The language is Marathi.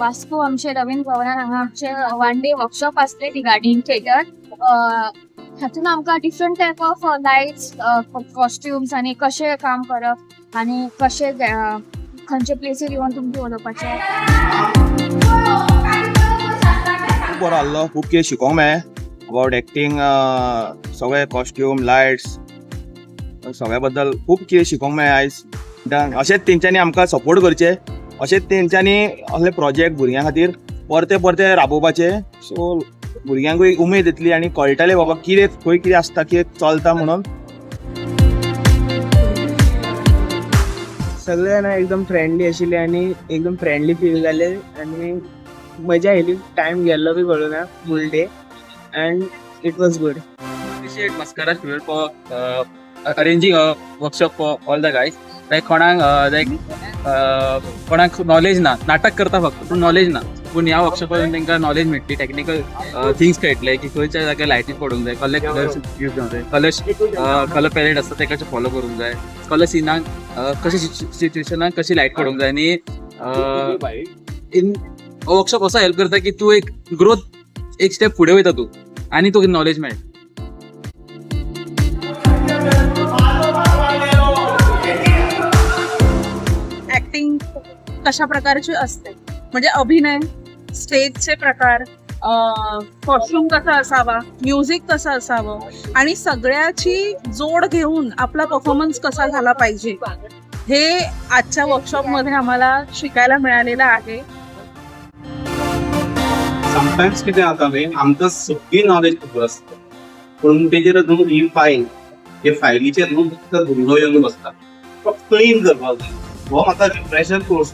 वास्को आमचे रवींद्र भवनान हांगा आमचे वन डे वर्कशॉप आसले रिगार्डिंग थिएटर. हातून आमकां different type of lights, costumes आनी कशें काम करप आनी कशें खंयचे प्लेसीर येवन तुमकां उलोवपाचें. खूब बरो आहलो. खूब कितें शिकोंक मेळ्ळें अबावट एक्टींग, सगळे कॉस्ट्यूम, लायट्स, सगळ्या बद्दल खूब कितें शिकोंक मेळ्ळें आयज. अशेंच तेंच्यांनी आमकां सपोर्ट करचे, अशेंच तेंच्यांनी असले प्रोजेक्ट भुरग्यां खातीर परते परते राबोवपाचे. सो भुरग्यांकूय उमेद येतली आनी कळटलें बाबा कितें खंय कितें आसता, कितें चलता म्हणून. सगळे जाण एकदम फ्रेंडली आशिल्ले आनी एकदम फ्रेंडली फील जाले आनी मजा येयली. टायम गेल्लो बी कळुना full day and it was good. appreciate Mascara Studio for arranging a workshop for all the guys. Like कोणाक नॉलेज ना, नाटक करता फक्त पूण नॉलेज ना, पूण ह्या वर्कशॉपान तांकां नॉलेज मेळटली, टेक्निकल थिंग्स कळटले की खंयच्या जाग्यार लायटीज पडूंक जाय, कसले कलर्स यूज जावंक जाय, कलर पॅलेट आसता ते कशें फॉलो करूंक जाय, कसले सिनाक कशें सिच्युएशनाक कशी लायट पडूंक जाय. आनी हो वर्कशॉप असो हेल्प करता की तूं एक ग्रोथ एक स्टेप फुडें वयता तूं आनी तुका नॉलेज मेळटा. ऍक्टिंग कशा प्रकारची असते, म्हणजे अभिनय, स्टेजचे प्रकार, कॉस्ट्युम कसा असावा, म्युझिक कसं असावं आणि सगळ्याची जोड घेऊन आपला परफॉर्मन्स कसा झाला पाहिजे, हे आजच्या वर्कशॉपमध्ये आम्हाला शिकायला मिळालेलं आहे. समटायम्स कितें जाता न्ही, आमकां सगळी नॉलेज खबर आसता पूण तेजेर न्हू ही फायल, हे फायलीचेर न्हू फक्त भुरगो येवन बसता, फक्त क्लीन करपाक जाय. हो म्हाका रिफ्रेशर कोर्स